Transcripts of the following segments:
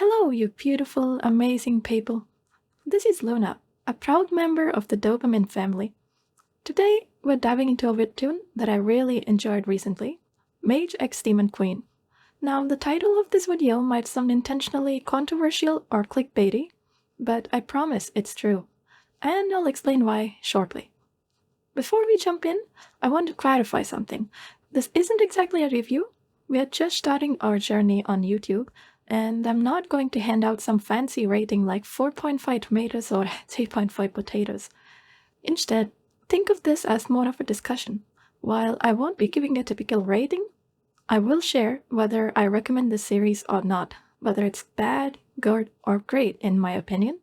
Hello, you beautiful, amazing people. This is Luna, a proud member of the dopamine family. Today, we're diving into a Webtoon that I really enjoyed recently, Mage X Demon Queen. Now, the title of this video might sound intentionally controversial or clickbaity, but I promise it's true, and I'll explain why shortly. Before we jump in, I want to clarify something. This isn't exactly a review. We are just starting our journey on YouTube, and I'm not going to hand out some fancy rating like 4.5 tomatoes or 3.5 potatoes. Instead, think of this as more of a discussion. While I won't be giving a typical rating, I will share whether I recommend this series or not, whether it's bad, good, or great in my opinion.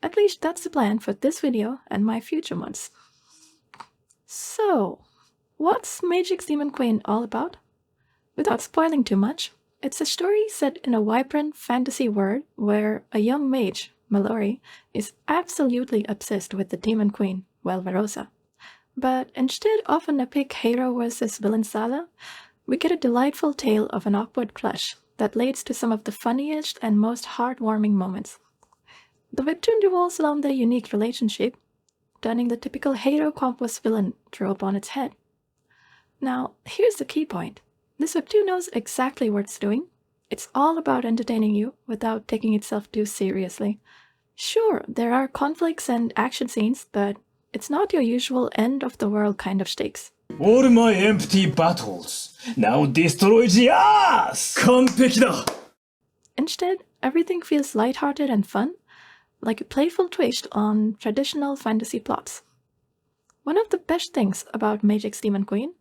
At least that's the plan for this video and my future ones. So, what's Mage X Demon Queen all about? Without spoiling too much, it's a story set in a vibrant fantasy world where a young mage, Mallory, is absolutely obsessed with the Demon Queen, Velverosa. But instead of an epic hero versus villain saga, we get a delightful tale of an awkward crush that leads to some of the funniest and most heartwarming moments. The webtoon revolves around their unique relationship, turning the typical hero compass villain trope on its head. Now, here's the key point. This webtoon knows exactly what it's doing. It's all about entertaining you without taking itself too seriously. Sure, there are conflicts and action scenes, but it's not your usual end-of-the-world kind of stakes. All my empty battles now destroy the earth! 完璧だ! Instead, everything feels lighthearted and fun, like a playful twist on traditional fantasy plots. One of the best things about Mage X Demon Queen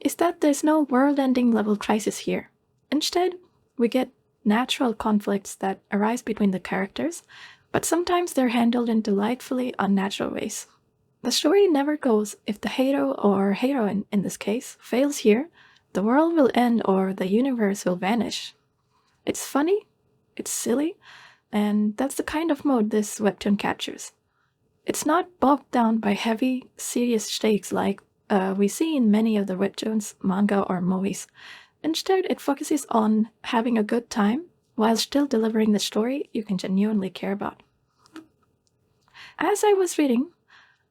is that there's no world-ending level crisis here. Instead, we get natural conflicts that arise between the characters, but sometimes they're handled in delightfully unnatural ways. The story never goes if the hero or heroine, in this case, fails here, the world will end or the universe will vanish. It's funny, it's silly, and that's the kind of mode this webtoon captures. It's not bogged down by heavy, serious stakes like we see in many of the webtoons, manga, or movies. Instead, it focuses on having a good time while still delivering the story you can genuinely care about. As I was reading,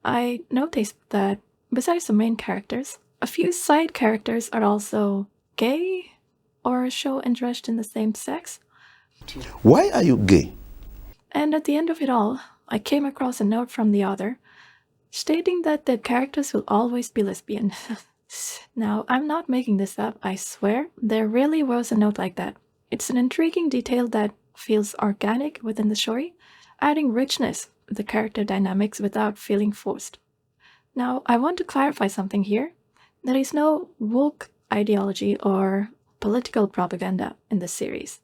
I noticed that besides the main characters, a few side characters are also gay or show interest in the same sex. Why are you gay? And at the end of it all, I came across a note from the author stating that the characters will always be lesbian. Now, I'm not making this up, I swear. There really was a note like that. It's an intriguing detail that feels organic within the story, adding richness to the character dynamics without feeling forced. Now, I want to clarify something here. There is no woke ideology or political propaganda in this series.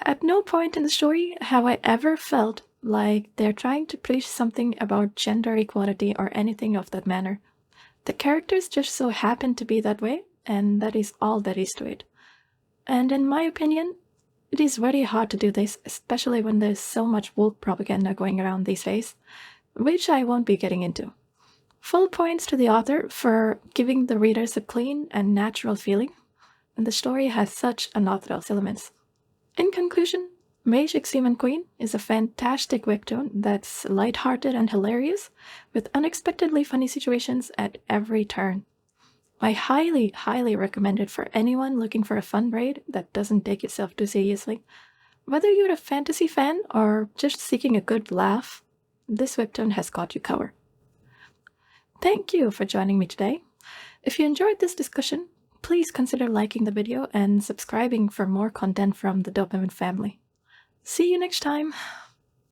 At no point in the story have I ever felt like they're trying to preach something about gender equality or anything of that manner. The characters just so happen to be that way, and that is all there is to it. And in my opinion, it is very hard to do this, especially when there's so much woke propaganda going around these days, which I won't be getting into. Full points to the author for giving the readers a clean and natural feeling, and the story has such unorthodox elements. In conclusion, Mage X Demon Queen is a fantastic webtoon that's lighthearted and hilarious, with unexpectedly funny situations at every turn. I highly, highly recommend it for anyone looking for a fun read that doesn't take itself too seriously. Whether you're a fantasy fan or just seeking a good laugh, this webtoon has got you covered. Thank you for joining me today. If you enjoyed this discussion, please consider liking the video and subscribing for more content from the Dopamine family. See you next time!